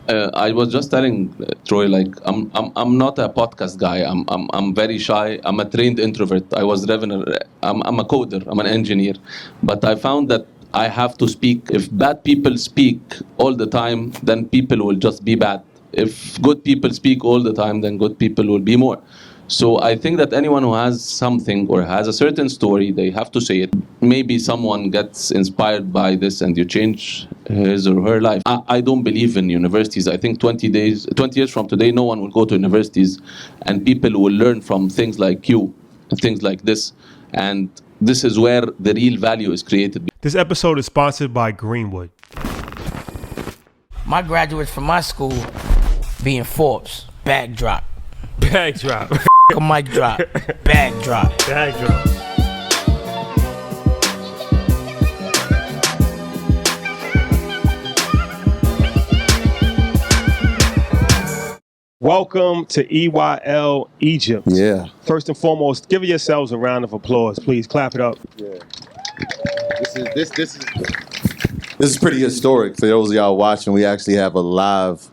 I was just telling Troy, like I'm not a podcast guy. I'm very shy. I'm a trained introvert. I was I'm a coder. I'm an engineer, but I found that I have to speak. If bad people speak all the time, then people will just be bad. If good people speak all the time, then good people will be more. So I think that anyone who has something or has a certain story, they have to say it. Maybe someone gets inspired by this and you change his or her life. I don't believe in universities. I think 20 years from today, no one will go to universities and people will learn from things like you and things like this. And this is where the real value is created. This episode is sponsored by Greenwood. My graduates from my school being Forbes, bag drop. Bag drop. A mic drop. Bag drop. Bag drop. Welcome to EYL Egypt. Yeah. First and foremost, give yourselves a round of applause, please. Clap it up. Yeah. This is pretty historic for those of y'all watching. We actually have a live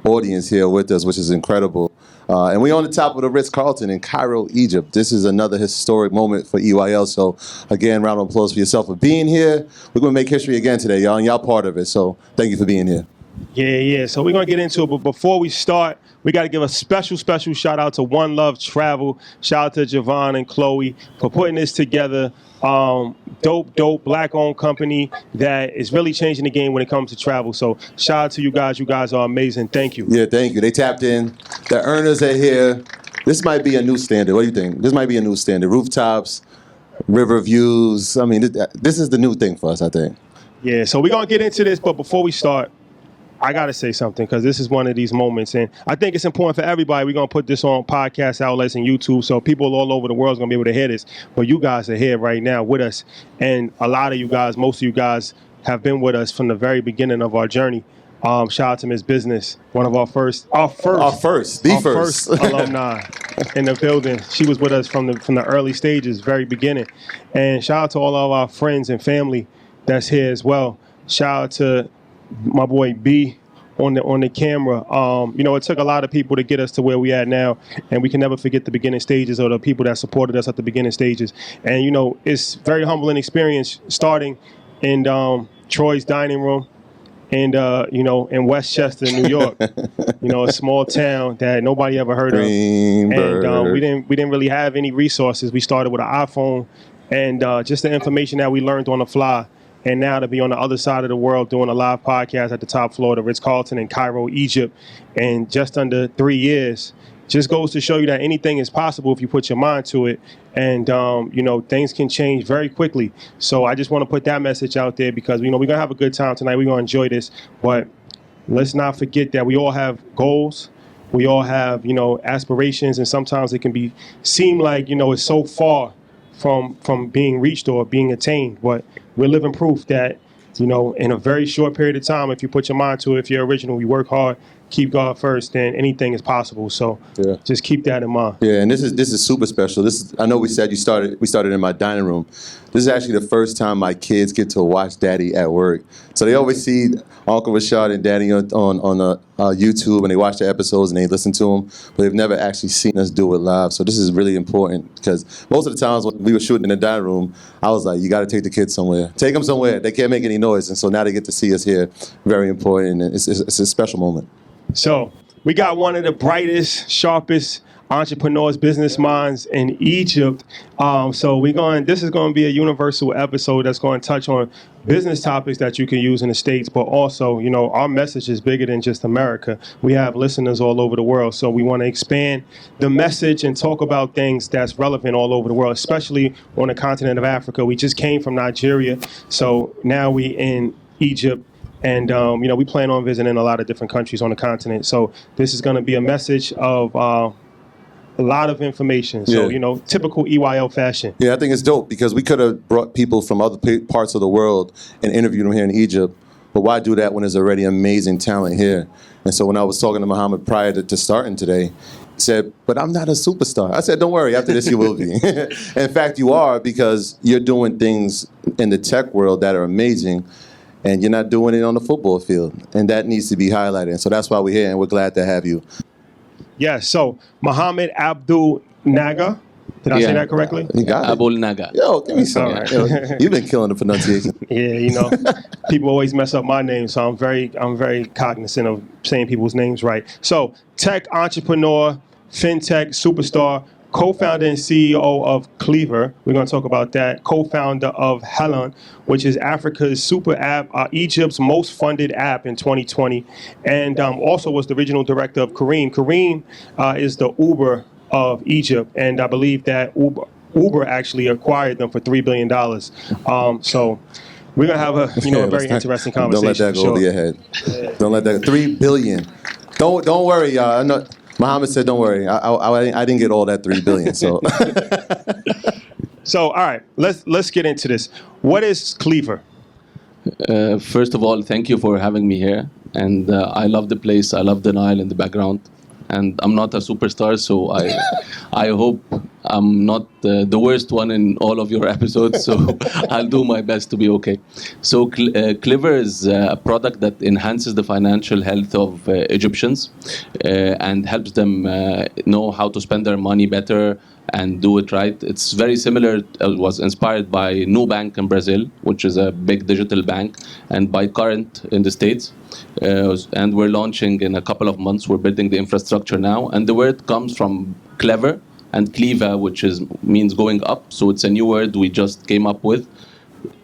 audience here with us, which is incredible. And we're on the top of the Ritz Carlton in Cairo, Egypt. This is another historic moment for EYL. So again, round of applause for yourself for being here. We're going to make history again today, y'all, and y'all part of it. So thank you for being here. Yeah. So we're going to get into it. But before we start, we got to give a special shout out to One Love Travel. Shout out to Javon and Chloe for putting this together. Dope, black-owned company that is really changing the game when it comes to travel. So shout out to you guys. You guys are amazing. Thank you. Yeah, thank you. They tapped in. The earners are here. This might be a new standard. What do you think? This might be a new standard. Rooftops, river views. I mean, this is the new thing for us, I think. Yeah, so we're going to get into this. But before we start, I got to say something because this is one of these moments. And I think it's important for everybody. We're going to put this on podcast outlets and YouTube. So people all over the world is going to be able to hear this. But you guys are here right now with us. And a lot of you guys, most of you guys have been with us from the very beginning of our journey. Shout out to Miss Business, one of our first first alumni in the building. She was with us from the early stages, very beginning. And shout out to all of our friends and family that's here as well. Shout out to my boy B on the camera. It took a lot of people to get us to where we at now, and we can never forget the beginning stages or the people that supported us at the beginning stages. And it's very humbling experience starting in Troy's dining room and in Westchester, New York. A small town that nobody ever heard of. And we didn't really have any resources. We started with an iPhone and just the information that we learned on the fly. And now to be on the other side of the world doing a live podcast at the top floor of the Ritz Carlton in Cairo, Egypt, in just under 3 years, just goes to show you that anything is possible if you put your mind to it. And, things can change very quickly. So I just want to put that message out there because, we're going to have a good time tonight. We're going to enjoy this. But let's not forget that we all have goals. We all have, aspirations. And sometimes it can seem like, it's so far from being reached or being attained, but we're living proof that, in a very short period of time, if you put your mind to it, if you're original, you work hard, keep God first, then anything is possible. So Just keep that in mind. Yeah, and this is super special. I know we said we started in my dining room. This is actually the first time my kids get to watch Daddy at work. So they always see Uncle Rashad and Daddy on YouTube, and they watch the episodes and they listen to them, but they've never actually seen us do it live. So this is really important because most of the times when we were shooting in the dining room, I was like, you got to take the kids somewhere. Take them somewhere. They can't make any noise. And so now they get to see us here. Very important. And it's a special moment. So we got one of the brightest, sharpest entrepreneurs, business minds in Egypt. This is going to be a universal episode that's going to touch on business topics that you can use in the States, but also, our message is bigger than just America. We have listeners all over the world. So we want to expand the message and talk about things that's relevant all over the world, especially on the continent of Africa. We just came from Nigeria. So now we in Egypt. And, we plan on visiting a lot of different countries on the continent. So this is going to be a message of a lot of information. So, typical EYL fashion. Yeah, I think it's dope because we could have brought people from other parts of the world and interviewed them here in Egypt. But why do that when there's already amazing talent here? And so when I was talking to Mohammed prior to starting today, he said, but I'm not a superstar. I said, don't worry, after this you will be. In fact, you are, because you're doing things in the tech world that are amazing. and you're not doing it on the football field, and that needs to be highlighted. And so that's why we're here, and we're glad to have you. Yes. So Mohammed Aboulnaga, did I say that correctly? You got it. Aboulnaga. Yo, give me some. All right. Yo, you've been killing the pronunciation. Yeah, you know, people always mess up my name, so I'm very cognizant of saying people's names right. So, tech entrepreneur, fintech superstar, co-founder and CEO of Cleaver. We're going to talk about that. Co-founder of Helen, which is Africa's super app, Egypt's most funded app in 2020, and also was the original director of Careem. Careem is the Uber of Egypt, and I believe that Uber actually acquired them for $3 billion. So we're gonna have a very interesting conversation. Don't let that go over your head. Don't let that. $3 billion. Don't worry, y'all. I know Mohammed said, "Don't worry." I didn't get all that $3 billion. So So all right, let's get into this. What is Cleaver? First of all, thank you for having me here. And I love the place. I love the Nile in the background. And I'm not a superstar, so I hope I'm not the worst one in all of your episodes, so I'll do my best to be okay. So Cleaver is a product that enhances the financial health of Egyptians and helps them know how to spend their money better and do it right. It's very similar, it was inspired by Nubank in Brazil, which is a big digital bank, and by Current in the States. And we're launching in a couple of months. We're building the infrastructure now. And the word comes from clever and cleva, which means going up. So it's a new word we just came up with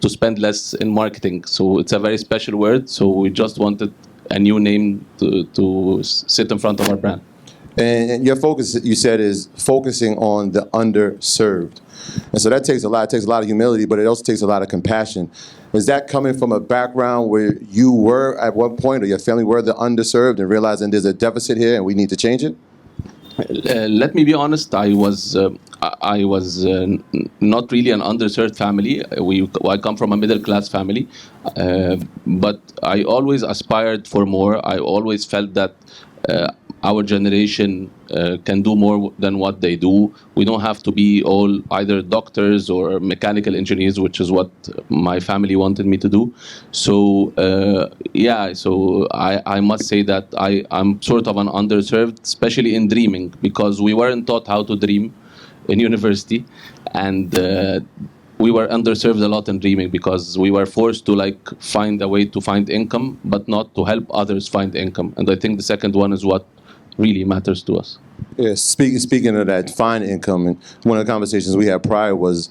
to spend less in marketing. So it's a very special word. So we just wanted a new name to sit in front of our brand. And your focus, you said, is focusing on the underserved. And so that takes a lot. It takes a lot of humility, but it also takes a lot of compassion. Is that coming from a background where you were at one point, or your family were the underserved, and realizing there's a deficit here and we need to change it? Let me be honest. I was not really an underserved family. I come from a middle class family, but I always aspired for more. I always felt that our generation can do more than what they do. We don't have to be all either doctors or mechanical engineers, which is what my family wanted me to do. So so I must say that I'm sort of an underserved, especially in dreaming, because we weren't taught how to dream in university, and we were underserved a lot in dreaming because we were forced to find a way to find income, but not to help others find income. And I think the second one is what really matters to us. Yes, speaking of that, find income, and one of the conversations we had prior was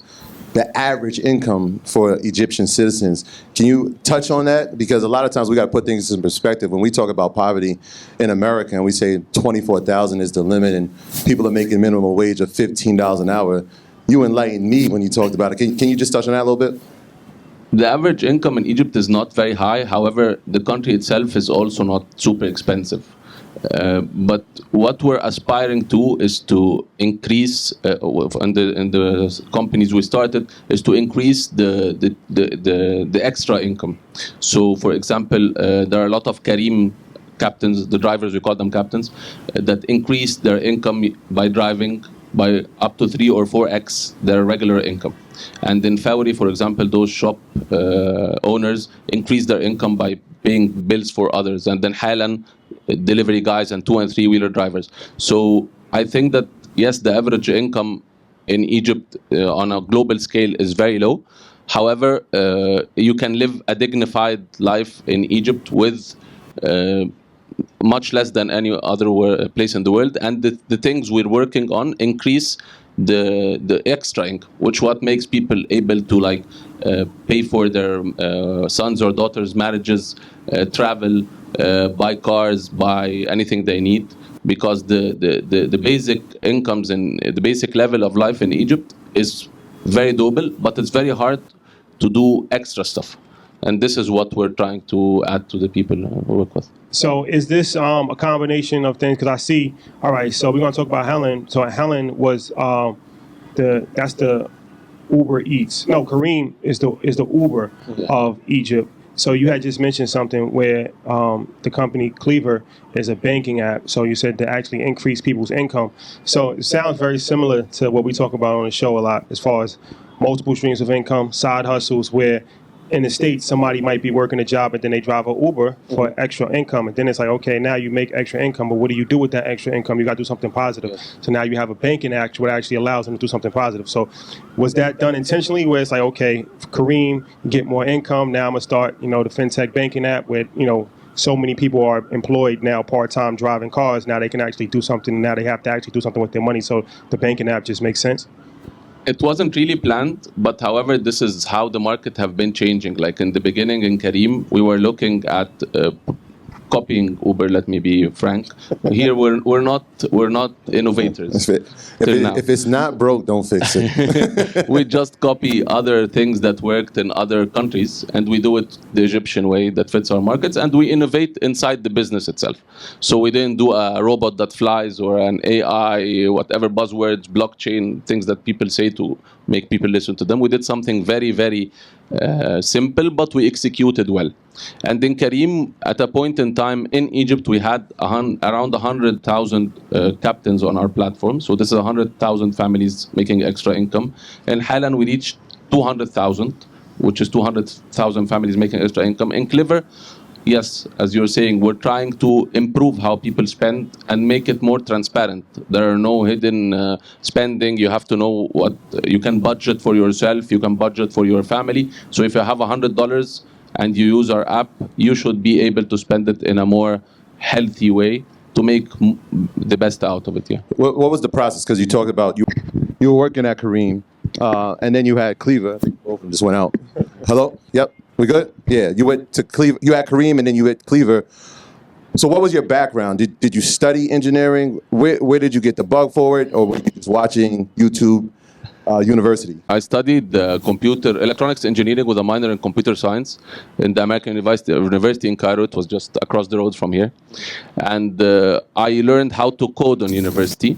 the average income for Egyptian citizens. Can you touch on that? Because a lot of times we got to put things in perspective. When we talk about poverty in America and we say 24,000 is the limit and people are making minimum wage of $15 an hour, you enlightened me when you talked about it. Can you just touch on that a little bit? The average income in Egypt is not very high. However, the country itself is also not super expensive. But what we're aspiring to is to increase, in the companies we started, is to increase the extra income. So, for example, there are a lot of Careem captains, the drivers, we call them captains, that increase their income by driving by up to 3 or 4x their regular income. And in Fawri, for example, those shop owners increase their income by paying bills for others. And then Halan, delivery guys and 2- and 3-wheeler drivers. So I think that, yes, the average income in Egypt on a global scale is very low. However, you can live a dignified life in Egypt with much less than any other place in the world. And the things we're working on increase the extra income, which what makes people able to pay for their sons or daughters' marriages, travel, buy cars, buy anything they need, because the basic incomes and the basic level of life in Egypt is very doable, but it's very hard to do extra stuff. And this is what we're trying to add to the people we work with. So is this a combination of things? Because I see, all right, so we're going to talk about Helen. So Helen was that's the Uber Eats. No, Careem is the Uber of Egypt. So you had just mentioned something where the company Cleaver is a banking app. So you said to actually increase people's income. So it sounds very similar to what we talk about on the show a lot, as far as multiple streams of income, side hustles, where in the States, somebody might be working a job and then they drive an Uber for extra income. And then it's like, okay, now you make extra income, but what do you do with that extra income? You got to do something positive. So now you have a banking act what actually allows them to do something positive. So was that done intentionally where it's like, okay, Kareem, get more income. Now I'm going to start, the fintech banking app where, so many people are employed now part-time driving cars. Now they can actually do something. Now they have to actually do something with their money. So the banking app just makes sense. It wasn't really planned, but however, this is how the market have been changing. Like in the beginning in Kareem, we were looking at copying Uber. Let me be frank. Here we're not innovators. If it's not broke, don't fix it. We just copy other things that worked in other countries, and we do it the Egyptian way that fits our markets, and we innovate inside the business itself. So we didn't do a robot that flies or an AI, whatever buzzwords, blockchain, things that people say to make people listen to them. We did something very, very simple, but we executed well. And in Kareem, at a point in time in Egypt, we had around 100,000 captains on our platform. So this is 100,000 families making extra income. In Halan, we reached 200,000, which is 200,000 families making extra income. In Clever, yes, as you're saying, we're trying to improve how people spend and make it more transparent. There are no hidden spending. You have to know what you can budget for yourself. You can budget for your family. So if you have $100 and you use our app, you should be able to spend it in a more healthy way to make the best out of it. Yeah. What was the process? Because you talked about you were working at Kareem, and then you had Cleaver. I think both of them just went out. Hello? Yep. We good? Yeah. You went to Cleaver. You had Kareem, and then you had Cleaver. So what was your background? Did you study engineering? Where did you get the bug for it, or were you just watching YouTube? University? I studied electronics engineering with a minor in computer science in the American University in Cairo. It was just across the road from here. And I learned how to code on university,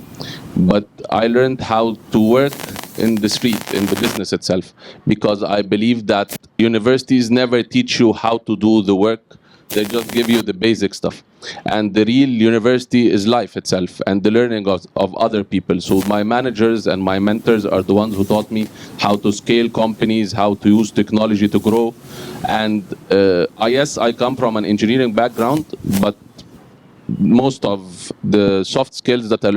but I learned how to work in the street, in the business itself, because I believe that universities never teach you how to do the work. They just give you the basic stuff. And the real university is life itself and the learning of other people. So my managers and my mentors are the ones who taught me how to scale companies, how to use technology to grow. And I come from an engineering background, but most of the soft skills that I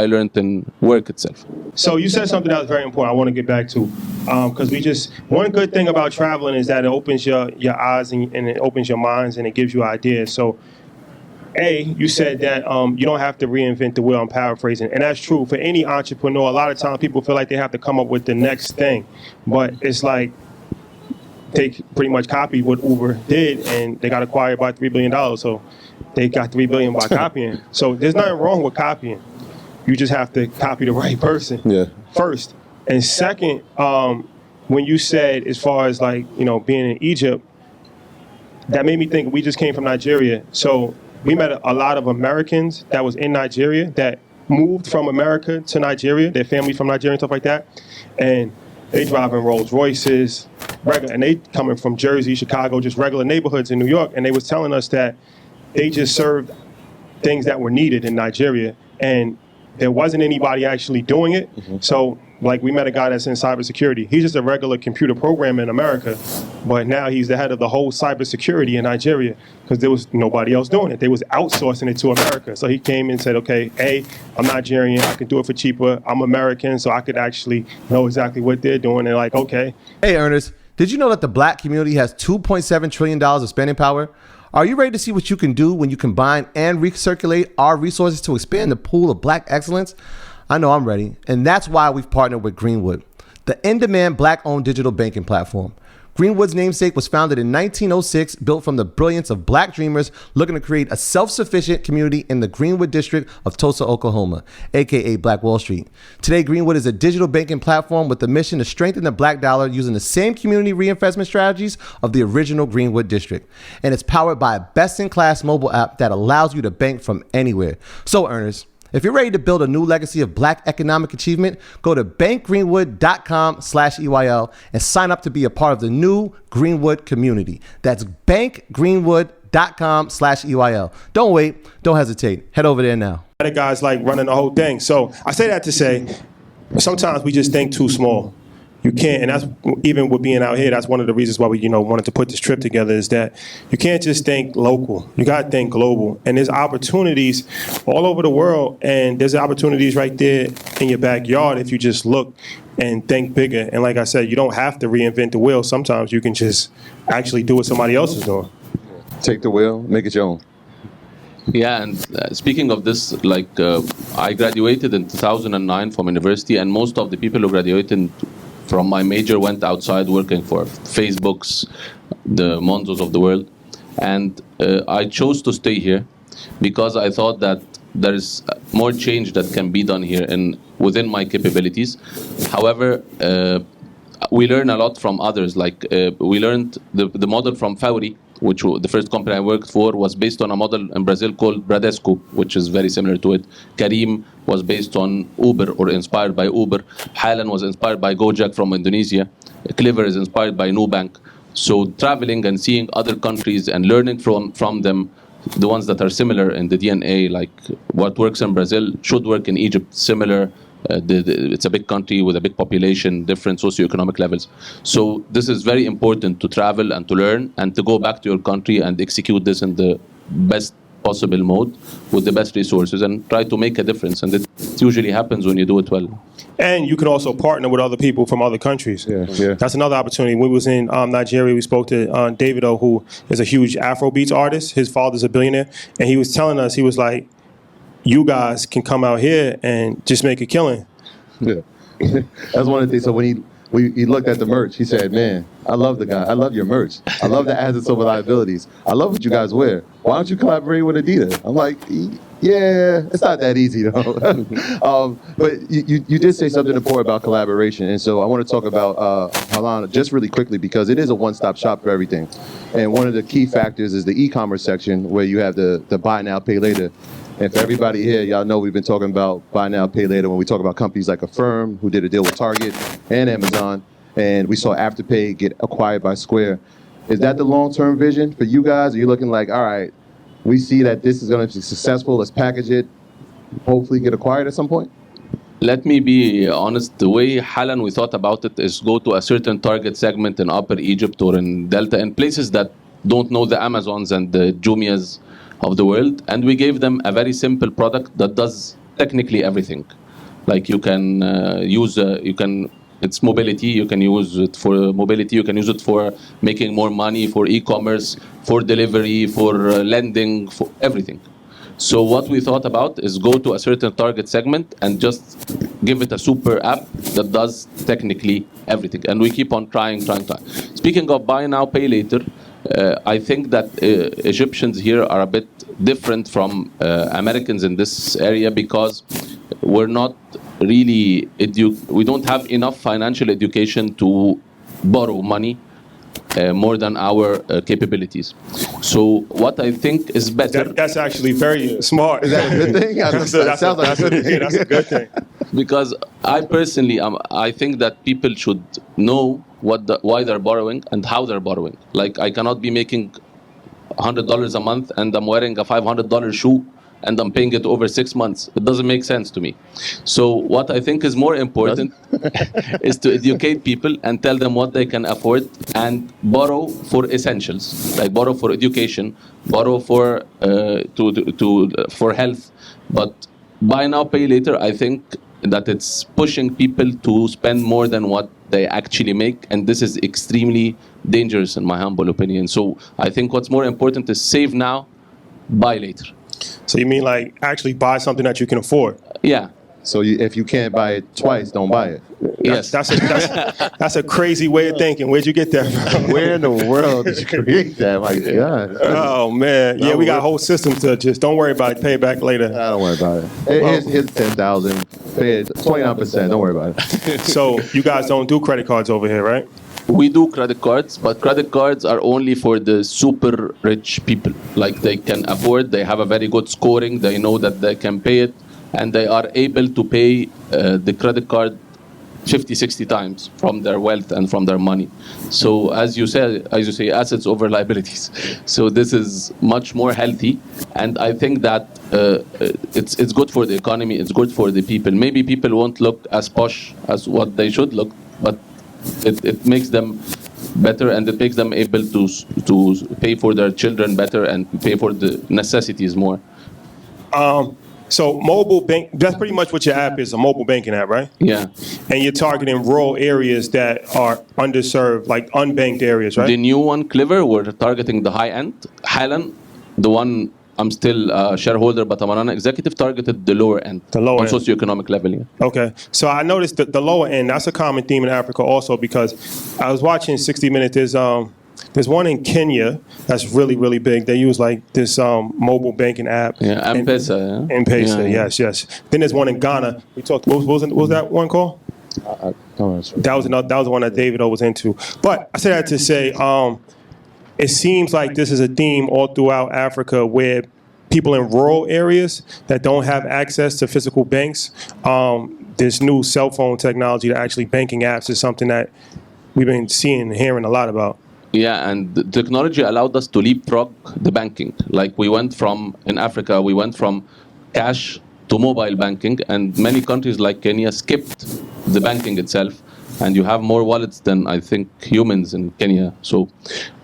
learned in work itself. So you said something that was very important I want to get back to. Because one good thing about traveling is that it opens your eyes and it opens your minds and it gives you ideas. So, you said that you don't have to reinvent the wheel. I'm paraphrasing. And that's true for any entrepreneur. A lot of times people feel like they have to come up with the next thing. But it's like they pretty much copied what Uber did and they got acquired by $3 billion. So they got $3 billion by copying. So there's nothing wrong with copying. You just have to copy the right person first. And second, when you said as far as being in Egypt, that made me think we just came from Nigeria. So we met a lot of Americans that was in Nigeria that moved from America to Nigeria, their family from Nigeria and stuff like that. And they driving Rolls Royces, regular, and they coming from Jersey, Chicago, just regular neighborhoods in New York. And they was telling us that they just served things that were needed in Nigeria. And there wasn't anybody actually doing it. Mm-hmm. So we met a guy that's in cybersecurity. He's just a regular computer programmer in America, but now he's the head of the whole cybersecurity in Nigeria because there was nobody else doing it. They was outsourcing it to America. So he came and said, okay, I'm Nigerian, I can do it for cheaper. I'm American, so I could actually know exactly what they're doing. They're like, okay. Hey, Ernest, did you know that the black community has $2.7 trillion of spending power? Are you ready to see what you can do when you combine and recirculate our resources to expand the pool of black excellence? I know I'm ready, and that's why we've partnered with Greenwood, the in-demand black-owned digital banking platform. Greenwood's namesake was founded in 1906, built from the brilliance of black dreamers looking to create a self-sufficient community in the Greenwood district of Tulsa, Oklahoma, aka Black Wall Street. Today, Greenwood is a digital banking platform with the mission to strengthen the black dollar using the same community reinvestment strategies of the original Greenwood district. And it's powered by a best-in-class mobile app that allows you to bank from anywhere. So, Ernest, if you're ready to build a new legacy of black economic achievement, go to bankgreenwood.com/EYL and sign up to be a part of the new Greenwood community. That's bankgreenwood.com/EYL. Don't wait. Don't hesitate. Head over there now. The guys running the whole thing. So I say that to say, sometimes we just think too small. You can't, and that's even with being out here. That's one of the reasons why we, wanted to put this trip together. Is that you can't just think local. You got to think global. And there's opportunities all over the world, and there's opportunities right there in your backyard if you just look and think bigger. And like I said, you don't have to reinvent the wheel. Sometimes you can just actually do what somebody else is doing. Take the wheel, make it your own. Yeah, and speaking of this, I graduated in 2009 from university, and most of the people who graduated from my major went outside working for Facebooks, the Monzos of the world. And I chose to stay here because I thought that there is more change that can be done here within my capabilities. However, we learn a lot from others. We learned the model from Fauri, which the first company I worked for was based on a model in Brazil called Bradesco, which is very similar to it. Karim was based on Uber or inspired by Uber. Halan was inspired by Gojek from Indonesia. Clever is inspired by Nubank. So traveling and seeing other countries and learning from them, the ones that are similar in the DNA, like what works in Brazil should work in Egypt, similar. It's a big country with a big population, different socioeconomic levels. So this is very important to travel and to learn and to go back to your country and execute this in the best possible mode with the best resources and try to make a difference. And it usually happens when you do it well. And you can also partner with other people from other countries. Yeah. That's another opportunity. When we was in Nigeria, we spoke to Davido, who is a huge Afrobeats artist. His father's a billionaire. And he was telling us, he was like, you guys can come out here and just make a killing. Yeah. That's one of the things. So when he looked at the merch, he said, man, I love the guy. I love your merch. I love the assets over liabilities. I love what you guys wear. Why don't you collaborate with Adidas? I'm like, yeah, it's not that easy, though. But you did say something important about collaboration. And so I want to talk about Halana just really quickly because it is a one-stop shop for everything. And one of the key factors is the e-commerce section where you have the buy now, pay later. And for everybody here, y'all know we've been talking about buy now, pay later when we talk about companies like Affirm, who did a deal with Target and Amazon, and we saw Afterpay get acquired by Square. Is that the long-term vision for you guys? Are you looking like, all right, we see that this is going to be successful, let's package it, hopefully get acquired at some point? Let me be honest, the way Halan we thought about it is go to a certain target segment in Upper Egypt or in Delta, and places that don't know the Amazons and the Jumias of the world, and we gave them a very simple product that does technically everything. Like you can it's mobility, you can use it for mobility, you can use it for making more money, for e-commerce, for delivery, for lending, for everything. So what we thought about is go to a certain target segment and just give it a super app that does technically everything. And we keep on trying. Speaking of buy now, pay later, I think that Egyptians here are a bit different from Americans in this area because we're not really, we don't have enough financial education to borrow money more than our capabilities. So what I think is better... That's actually very smart. Is that a good thing? That's a good thing. Because I personally, I think that people should know why they're borrowing and how they're borrowing. Like, I cannot be making $100 a month and I'm wearing a $500 shoe and I'm paying it over 6 months. It doesn't make sense to me. So what I think is more important is to educate people and tell them what they can afford and borrow for essentials, like borrow for education, borrow for for health. But buy now, pay later, I think that it's pushing people to spend more than what they actually make, and this is extremely dangerous in my humble opinion. So I think what's more important is save now, buy later. So you mean like actually buy something that you can afford? Yeah. So if you can't buy it twice, don't buy it. Yes. That's a crazy way of thinking. Where'd you get that from? Where in the world did you create that? My God. Oh, man. Yeah, we got whole systems to just, don't worry about it, pay it back later. Don't worry about it. Here's 10,000. Pay it 29%. Don't worry about it. So you guys don't do credit cards over here, right? We do credit cards, but credit cards are only for the super rich people. Like they can afford, they have a very good scoring, they know that they can pay it, and they are able to pay the credit card 50, 60 times from their wealth and from their money. So as you say, assets over liabilities. So this is much more healthy, and I think that it's good for the economy, it's good for the people. Maybe people won't look as posh as what they should look, but it makes them better, and it makes them able to pay for their children better and pay for the necessities more. So mobile bank, that's pretty much what your app is, a mobile banking app, right? Yeah. And you're targeting rural areas that are underserved, like unbanked areas, right? The new one, Clever, we're targeting the high end. Halan, the one I'm still a shareholder, but I'm a non-executive, targeted the lower end. The lower on end. socioeconomic level, yeah. Okay. So I noticed that the lower end, that's a common theme in Africa also, because I was watching 60 Minutes. There's one in Kenya that's really, really big. They use like this mobile banking app. Yeah, M-Pesa. M-Pesa, Yeah. yes. Then there's one in Ghana. We talked. What was that one called? That was the one that David O was into. But I say that to say, it seems like this is a theme all throughout Africa where people in rural areas that don't have access to physical banks, this new cell phone technology, to actually banking apps, is something that we've been seeing and hearing a lot about. Yeah, and the technology allowed us to leapfrog the banking. Like in Africa, we went from cash to mobile banking, and many countries like Kenya skipped the banking itself, and you have more wallets than, I think, humans in Kenya. So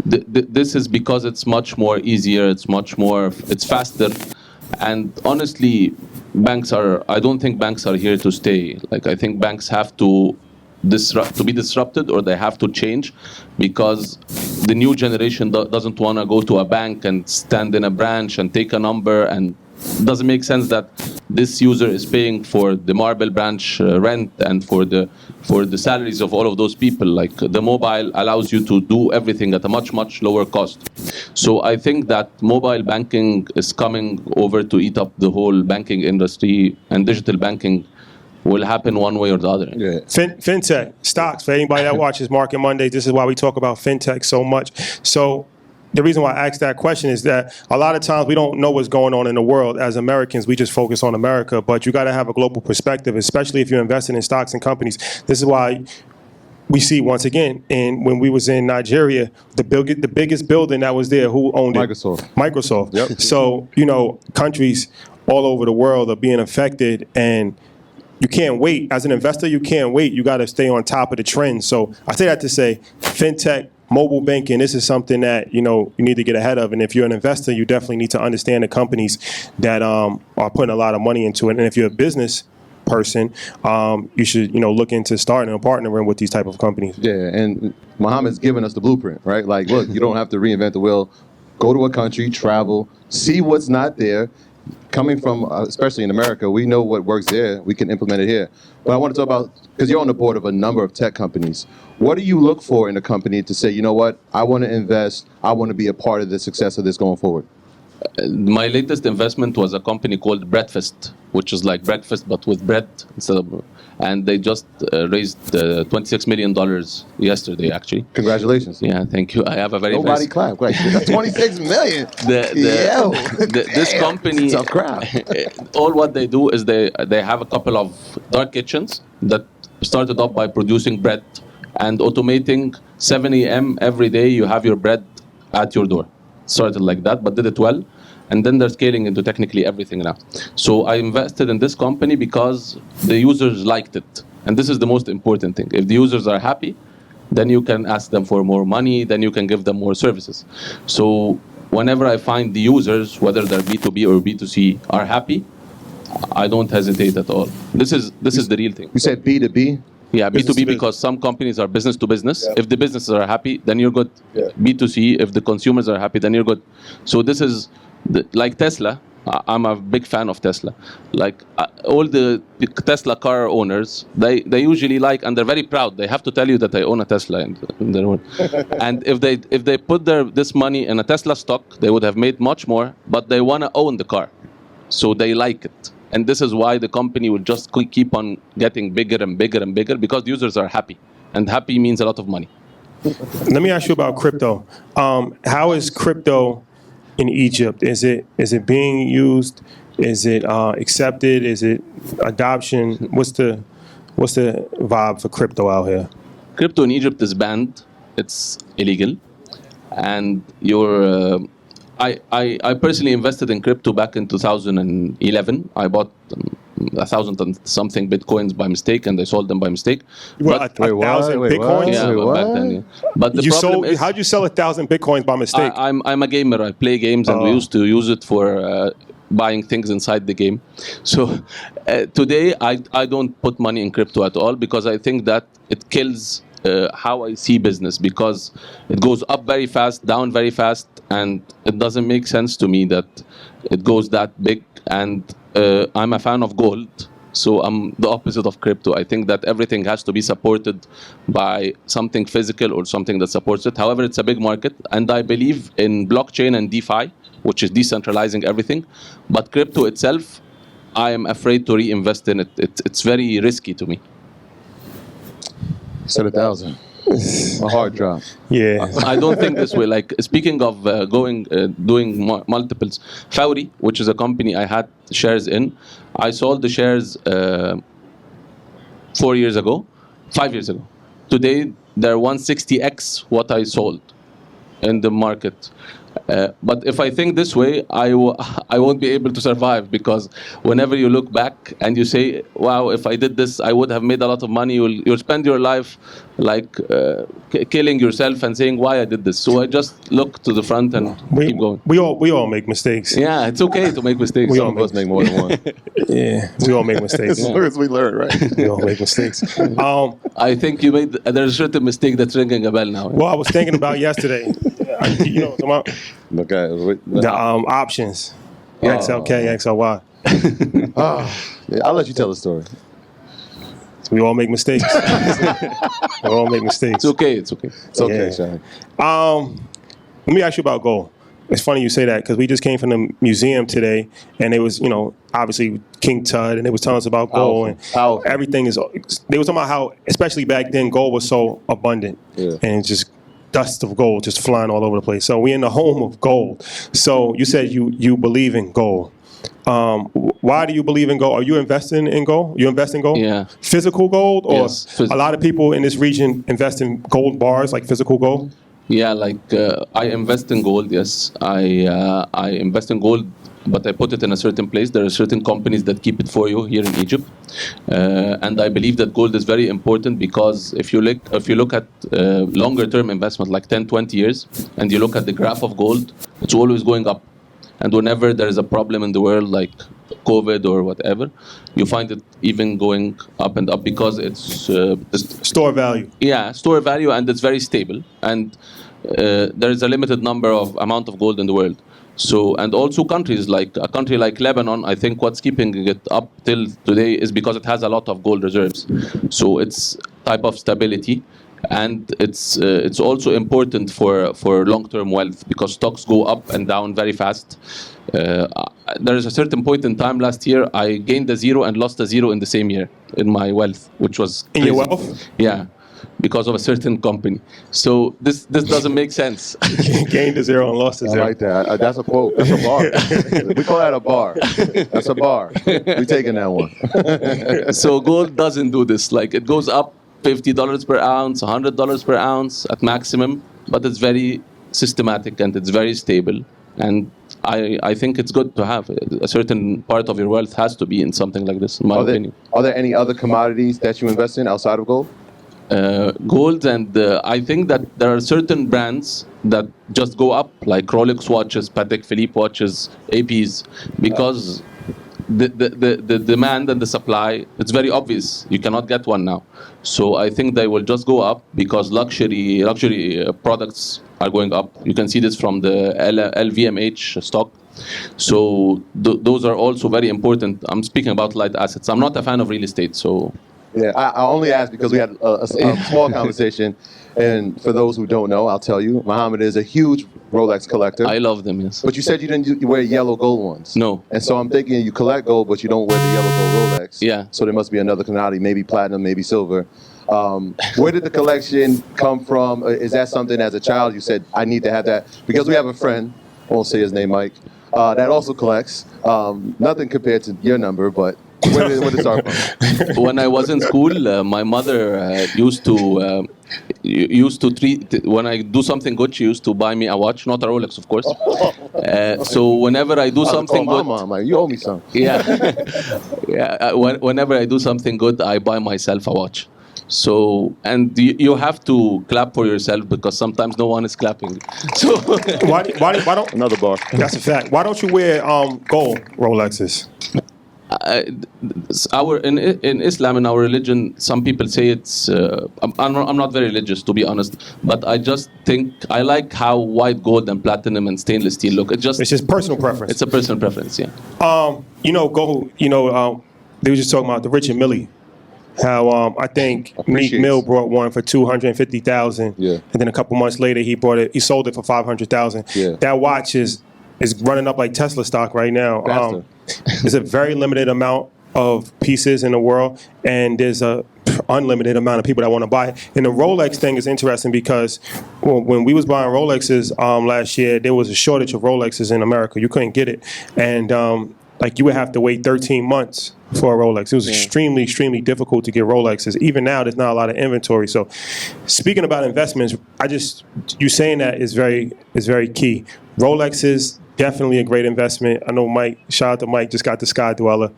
this is because it's much more easier, it's faster, and honestly, I don't think banks are here to stay. Like, I think banks have to be disrupted, or they have to change, because the new generation doesn't want to go to a bank and stand in a branch and take a number, and it doesn't make sense that this user is paying for the Marble branch rent and for the salaries of all of those people. Like, the mobile allows you to do everything at a much, much lower cost. So I think that mobile banking is coming over to eat up the whole banking industry, and digital banking will happen one way or the other. Yeah. Fintech stocks, for anybody that watches Market Mondays, this is why we talk about fintech so much. So the reason why I asked that question is that a lot of times we don't know what's going on in the world. As Americans, we just focus on America, but you got to have a global perspective, especially if you're investing in stocks and companies. This is why we see, once again, and when we was in Nigeria, the biggest building that was there, who owned it? Microsoft. Yep. So, countries all over the world are being affected, and you can't wait. As an investor, you can't wait. You got to stay on top of the trends. So I say that to say, fintech, mobile banking, this is something that, you need to get ahead of. And if you're an investor, you definitely need to understand the companies that are putting a lot of money into it. And if you're a business person, you should, look into starting and partnering with these type of companies. Yeah, and Mohammed's given us the blueprint, right? Like, look, you don't have to reinvent the wheel. Go to a country, travel, see what's not there. Coming from, especially in America, we know what works there. We can implement it here. But I want to talk about, because you're on the board of a number of tech companies. What do you look for in a company to say, you know what, I want to invest, I want to be a part of the success of this going forward? My latest investment was a company called Breakfast, which is like breakfast but with bread instead of, and they just raised $26 million yesterday, actually. Congratulations. Yeah, thank you. I have a very Nobody clap. Like, that's $26 million. This company, tough crowd. all what they do is they have a couple of dark kitchens that started up by producing bread and automating 7 a.m. every day. You have your bread at your door. Started like that, but did it well. And then they're scaling into technically everything now. So I invested in this company because the users liked it. And this is the most important thing. If the users are happy, then you can ask them for more money, then you can give them more services. So whenever I find the users, whether they're B2B or B2C, are happy, I don't hesitate at all. This is the real thing. You said B2B? Yeah, B2B, because some companies are business to business. Yeah. If the businesses are happy, then you're good. Yeah. B2C, if the consumers are happy, then you're good. So this is like Tesla. I'm a big fan of Tesla. Like all the Tesla car owners, they usually like, and they're very proud. They have to tell you that they own a Tesla in their own. And if they put this money in a Tesla stock, they would have made much more. But they want to own the car, so they like it. And this is why the company will just keep on getting bigger and bigger and bigger, because the users are happy. And happy means a lot of money. Let me ask you about crypto. How is crypto in Egypt? Is it being used? Is it accepted? Is it adoption? What's the vibe for crypto out here? Crypto in Egypt is banned. It's illegal. And I personally invested in crypto back in 2011. I bought 1,000 and something bitcoins by mistake, and I sold them by mistake. Well, But- 1,000 Wait, what? bitcoins. yeah, Wait, but back what? then, yeah. But the You problem sold. is, How'd you sell 1,000 bitcoins by mistake? I'm a gamer. I play games, and we Oh. used to use it for buying things inside the game. So today, I don't put money in crypto at all because I think that it kills how I see business, because it goes up very fast, down very fast, and it doesn't make sense to me that it goes that big. And I'm a fan of gold. So I'm the opposite of crypto. I think that everything has to be supported by something physical or something that supports it. However, it's a big market, and I believe in blockchain and DeFi, which is decentralizing everything. But crypto itself, I am afraid to reinvest in it. It's very risky to me. Said 1,000. A hard drop. Yeah. I don't think this way. Like, speaking of doing multiples, Fawry, which is a company I had shares in, I sold the shares 5 years ago. Today, they're 160x what I sold in the market. But if I think this way, I won't be able to survive, because whenever you look back and you say, wow, if I did this, I would have made a lot of money, you'll spend your life like killing yourself and saying why I did this. So I just look to the front and keep going. We all make mistakes. Yeah, it's okay to make mistakes. We Some all of us make more than one. Yeah, we all make mistakes. As long as we learn, right? We all make mistakes. I think there's a certain mistake that's ringing a bell now. Well, I was thinking about yesterday. You know, what I'm talking Okay. about? The options. XLK, XLY. Yeah, I'll let you tell the story. We all make mistakes. We all make mistakes. It's okay. It's okay. It's okay, Yeah. Shine. Let me ask you about gold. It's funny you say that, because we just came from the museum today, and it was, obviously King Tut, and they was telling us about gold, and Powerful. everything is. They was talking about how, especially back then, gold was so abundant, and just dust of gold just flying all over the place. So we're in the home of gold. So you said you believe in gold. Why do you believe in gold? Are you investing in gold? You invest in gold? Yeah. Physical gold, or Yes, a lot of people in this region invest in gold bars, like physical gold? Yeah, like I invest in gold. Yes, I invest in gold, but I put it in a certain place. There are certain companies that keep it for you here in Egypt, and I believe that gold is very important, because if you look at longer term investment, like 10, 20 years, and you look at the graph of gold, it's always going up. And whenever there is a problem in the world, like COVID or whatever, you find it even going up and up, because it's Store value. yeah, store value, and it's very stable. And there is a limited number of amount of gold in the world. So, and also countries like a country like Lebanon, I think what's keeping it up till today is because it has a lot of gold reserves. So it's type of stability. And it's also important for long-term wealth, because stocks go up and down very fast. There is a certain point in time last year I gained a zero and lost a zero in the same year in my wealth, which was In your crazy. wealth? Yeah, because of a certain company. So this doesn't make sense. Gained a zero and lost a I zero. like that. That's a quote. That's a bar. We call that a bar. That's a bar. We taking that one. So gold doesn't do this. Like, it goes up $50 per ounce, $100 per ounce at maximum, but it's very systematic and it's very stable. And I think it's good to have a certain part of your wealth has to be in something like this, in my opinion. Are there any other commodities that you invest in outside of gold? Gold, and I think that there are certain brands that just go up, like Rolex watches, Patek Philippe watches, APs, because the demand and the supply, it's very obvious. You cannot get one now. So I think they will just go up, because luxury products are going up. You can see this from the LVMH stock. So those are also very important. I'm speaking about light assets. I'm not a fan of real estate, so... Yeah, I only asked because we had a small conversation. And for those who don't know, I'll tell you, Mohammed is a huge Rolex collector. I love them, yes. But you said you wear yellow gold ones. No. And so I'm thinking you collect gold, but you don't wear the yellow gold Rolex. Yeah. So there must be another commodity, maybe platinum, maybe silver. Where did the collection come from? Is that something as a child you said, I need to have that? Because we have a friend, I won't say his name, Mike, that also collects. Nothing compared to your number, but where did it start from? When I was in school, my mother used to used to treat, when I do something good, she used to buy me a watch, not a Rolex, of course. So whenever I do something my good, mom, like, you owe me some. yeah, whenever I do something good, I buy myself a watch. So, and you have to clap for yourself because sometimes no one is clapping. So, Why don't? Another bar. That's a fact. Why don't you wear gold Rolexes? in Islam, in our religion, some people say it's. I'm not very religious, to be honest, but I just think I like how white gold and platinum and stainless steel look. It's just personal preference. It's a personal preference, yeah. Gold. They were just talking about the Richard Mille. How I think Meek Mill brought one for $250,000, yeah, and then a couple months later he sold it for $500,000. Yeah. That watch is running up like Tesla stock right now. There's a very limited amount of pieces in the world, and there's a unlimited amount of people that want to buy it. And the Rolex thing is interesting because when we was buying Rolexes last year, there was a shortage of Rolexes in America. You couldn't get it, and you would have to wait 13 months for a Rolex. It was extremely, extremely difficult to get Rolexes. Even now, there's not a lot of inventory. So, speaking about investments, you saying that is very key. Rolexes, definitely a great investment. I know Mike, shout out to Mike, just got the Sky Dweller.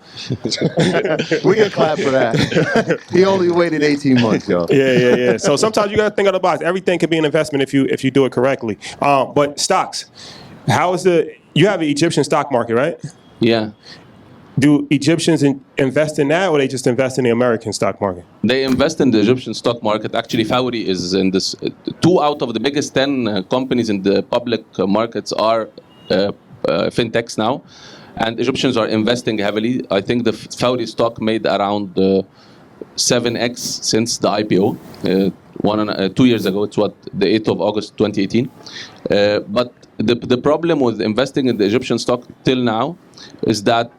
We can clap for that. He only waited 18 months, y'all. Yeah. So sometimes you got to think out of the box. Everything can be an investment if you do it correctly. But stocks, you have an Egyptian stock market, right? Yeah. Do Egyptians invest in that, or they just invest in the American stock market? They invest in the Egyptian stock market. Actually, Fawry is in this. 2 out of the biggest 10 companies in the public markets are fintechs now, and Egyptians are investing heavily. I think the Fawry stock made around 7x since the IPO 2 years ago. It's the 8th of August 2018. But the problem with investing in the Egyptian stock till now is that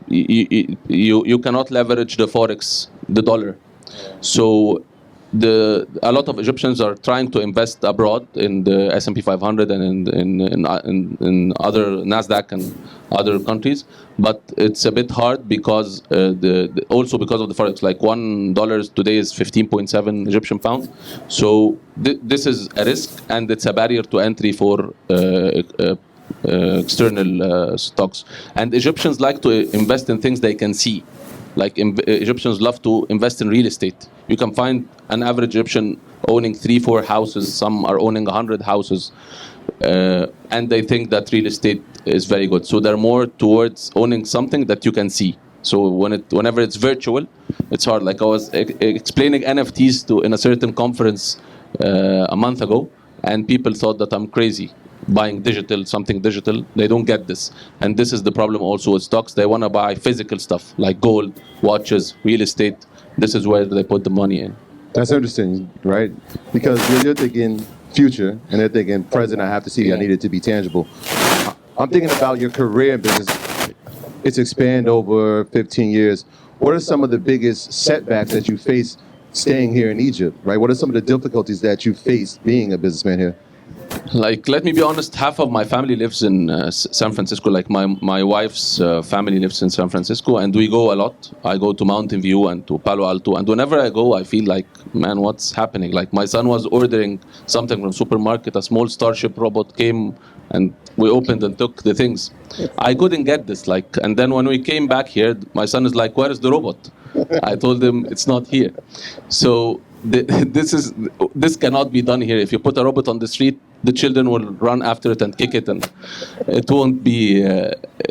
you cannot leverage the forex, the dollar. So a lot of Egyptians are trying to invest abroad in the S&P 500 and in other Nasdaq and other countries, but it's a bit hard because also because of the forex. Like $1 today is 15.7 Egyptian pound. So this is a risk, and it's a barrier to entry for external stocks. And Egyptians like to invest in things they can see. Like Egyptians love to invest in real estate. You can find an average Egyptian owning 3-4 houses. Some are owning 100 houses. And they think that real estate is very good. So they're more towards owning something that you can see. So whenever it's virtual, it's hard. Like I was explaining NFTs in a certain conference a month ago, and people thought that I'm crazy buying something digital. They don't get this. And this is the problem also with stocks. They want to buy physical stuff like gold, watches, real estate. This is where they put the money in. That's interesting, right? Because you're thinking future, and they're thinking present. I have to see. I need it to be tangible. I'm thinking about your career in business. It's expanded over 15 years. What are some of the biggest setbacks that you face staying here in Egypt, right? What are some of the difficulties that you face being a businessman here? Like, let me be honest, half of my family lives in San Francisco. Like my wife's family lives in San Francisco, and we go a lot. I go to Mountain View and to Palo Alto, and whenever I go, I feel like, man, what's happening? Like my son was ordering something from supermarket, a small Starship robot came, and we opened and took the things. I couldn't get this. And then when we came back here, my son is like, where is the robot? I told him it's not here. So this cannot be done here. If you put a robot on the street, the children will run after it and kick it, and it won't be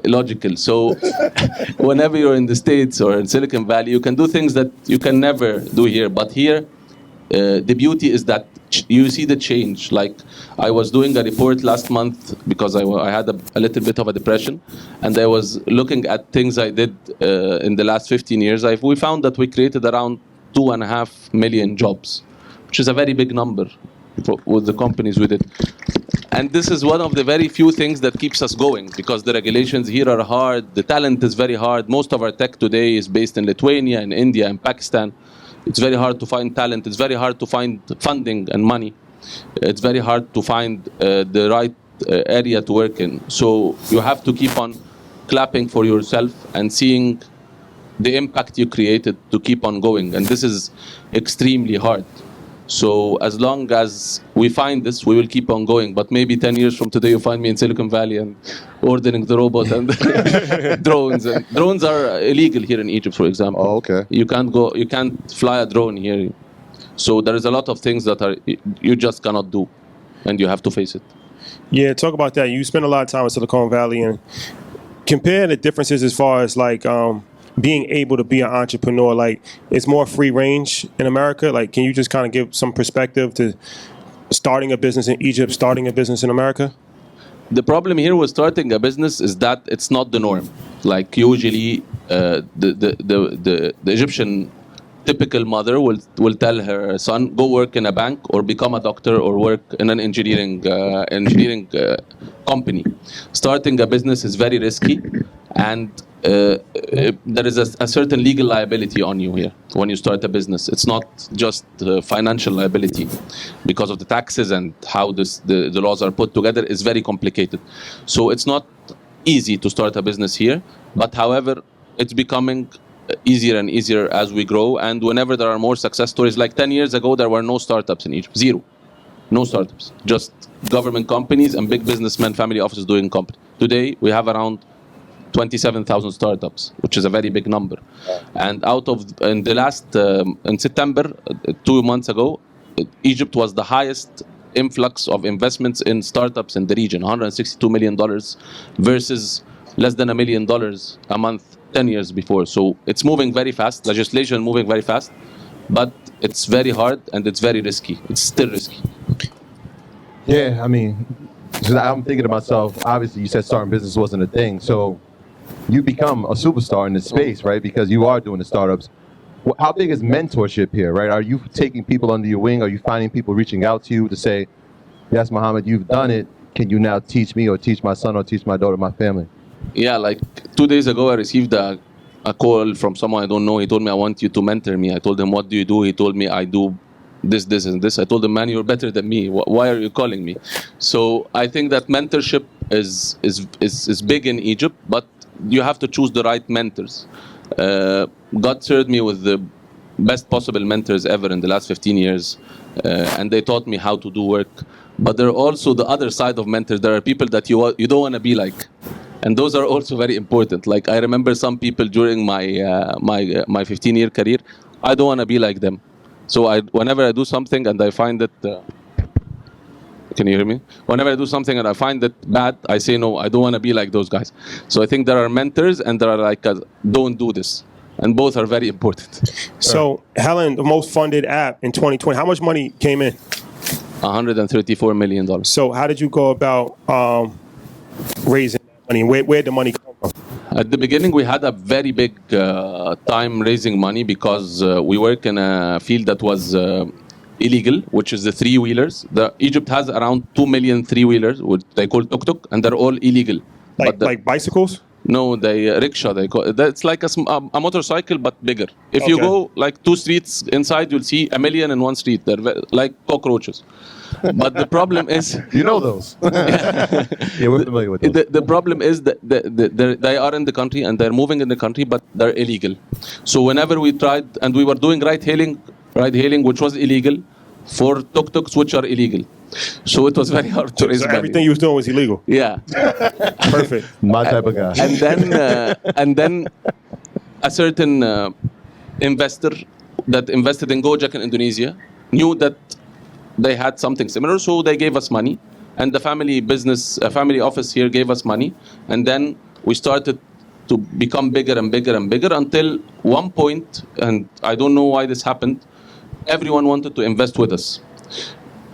logical. So whenever you're in the States or in Silicon Valley, you can do things that you can never do here. But here, the beauty is that you see the change. Like I was doing a report last month because I had a little bit of a depression, and I was looking at things I did in the last 15 years. We found that we created around 2.5 million jobs, which is a very big number with the companies we did. And this is one of the very few things that keeps us going, because the regulations here are hard, the talent is very hard. Most of our tech today is based in Lithuania, in India, and Pakistan. It's very hard to find talent. It's very hard to find funding and money. It's very hard to find the right area to work in. So you have to keep on clapping for yourself and seeing the impact you created to keep on going. And this is extremely hard. So as long as we find this, we will keep on going. But maybe 10 years from today, you find me in Silicon Valley and ordering the robot and drones. And drones are illegal here in Egypt, for example. Oh, okay. You can't fly a drone here. So there is a lot of things that you just cannot do, and you have to face it. Yeah, talk about that. You spend a lot of time in Silicon Valley, and compare the differences as far as like being able to be an entrepreneur. Like, it's more free range in America. Like, can you just kind of give some perspective to starting a business in Egypt, starting a business in America? The problem here with starting a business is that it's not the norm. Like, usually the Egyptian typical mother will tell her son, go work in a bank or become a doctor or work in an engineering company. Starting a business is very risky, and there is a certain legal liability on you here when you start a business. It's not just financial liability, because of the taxes and how the laws are put together is very complicated. So it's not easy to start a business here, but however, it's becoming easier and easier as we grow. And whenever there are more success stories, like 10 years ago, there were no startups in Egypt, zero. No startups, just government companies and big businessmen, family offices doing company. Today, we have around 27,000 startups, which is a very big number. And in September, 2 months ago, Egypt was the highest influx of investments in startups in the region, $162 million versus less than $1 million a month 10 years before. So it's moving very fast, legislation moving very fast, but it's very hard and it's very risky. It's still risky. Yeah, I mean, I'm thinking to myself, obviously you said starting business wasn't a thing, so you become a superstar in this space, right? Because you are doing the startups. How big is mentorship here, right? Are you taking people under your wing? Are you finding people reaching out to you to say, yes, Mohammed, you've done it. Can you now teach me or teach my son or teach my daughter, my family? Yeah, like 2 days ago, I received a call from someone I don't know. He told me, I want you to mentor me. I told him, what do you do? He told me, I do this, and this. I told him, man, you're better than me. Why are you calling me? So I think that mentorship is big in Egypt, but you have to choose the right mentors. God served me with the best possible mentors ever in the last 15 years, and they taught me how to do work. But there are also the other side of mentors. There are people that you don't want to be like. And those are also very important. Like, I remember some people during my 15-year career, I don't want to be like them. So whenever I do something and I find that, can you hear me? Whenever I do something and I find it bad, I say, no, I don't want to be like those guys. So I think there are mentors and there are like, don't do this. And both are very important. So, Helen, the most funded app in 2020, how much money came in? $134 million. So how did you go about raising that money? Where'd the money come from? At the beginning, we had a very big time raising money because we work in a field that was illegal, which is the three-wheelers. Egypt has around 2 million three-wheelers, which they call tuk-tuk, and they're all illegal. Like bicycles? No, they rickshaw. They call it's like a motorcycle but bigger. If you go like 2 streets inside, you'll see 1 million in one street. They're like cockroaches. But the problem is, you know those. Yeah, we're familiar with those. The problem is that they are in the country and they're moving in the country, but they're illegal. So whenever we tried, and we were doing ride hailing, which was illegal, for tuk-tuks, which are illegal. So it was very hard to raise money. Everything you was doing was illegal. Yeah. Perfect. My type of guy. And then a certain investor that invested in Gojek in Indonesia knew that they had something similar, so they gave us money. And the family office here gave us money. And then we started to become bigger and bigger and bigger until one point, and I don't know why this happened, everyone wanted to invest with us.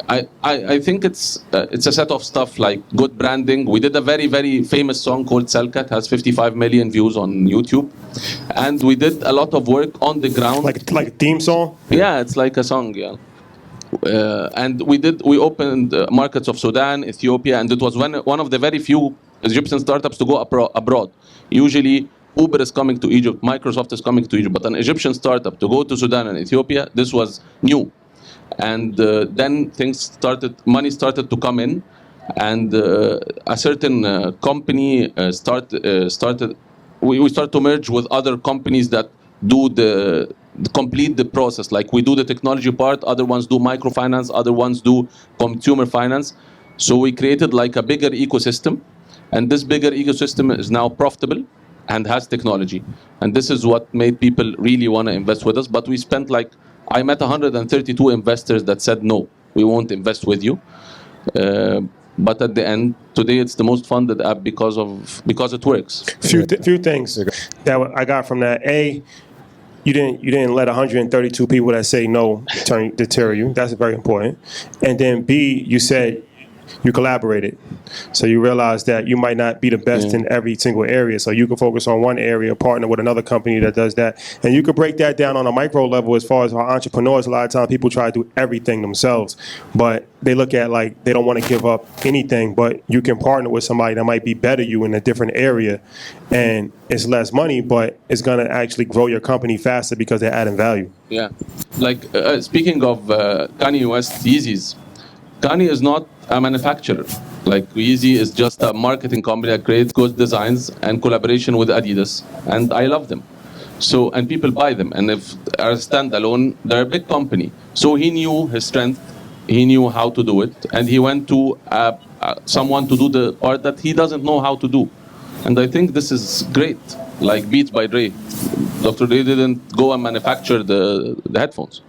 I think it's a set of stuff like good branding. We did a very, very famous song called Selkat, has 55 million views on YouTube. And we did a lot of work on the ground. Like a theme song? Yeah, it's like a song, yeah. And we opened markets of Sudan, Ethiopia, and it was one of the very few Egyptian startups to go abroad. Usually, Uber is coming to Egypt, Microsoft is coming to Egypt, but an Egyptian startup to go to Sudan and Ethiopia, this was new. And then money started to come in, and a certain company started. We started to merge with other companies that do complete the process. Like we do the technology part, other ones do microfinance, other ones do consumer finance. So we created like a bigger ecosystem, and this bigger ecosystem is now profitable and has technology. And this is what made people really want to invest with us. But we spent I met 132 investors that said, no, we won't invest with you. But at the end, today it's the most funded app because it works. Few things that I got from that. A, you didn't let 132 people that say no deter you. That's very important. And then B, you said you collaborated. So you realize that you might not be the best in every single area. So you can focus on one area, partner with another company that does that. And you can break that down on a micro level as far as our entrepreneurs. A lot of times people try to do everything themselves, but they look at they don't want to give up anything, but you can partner with somebody that might be better you in a different area. And it's less money, but it's going to actually grow your company faster because they're adding value. Yeah. Speaking of Kanye West Yeezys, Kanye is not a manufacturer. Yeezy is just a marketing company that creates good designs and collaboration with Adidas, and I love them. So, and people buy them, and if are standalone, they're a big company. So he knew his strength, he knew how to do it, and he went to someone to do the part that he doesn't know how to do. And I think this is great, like Beats by Dre. Dr. Dre didn't go and manufacture the headphones.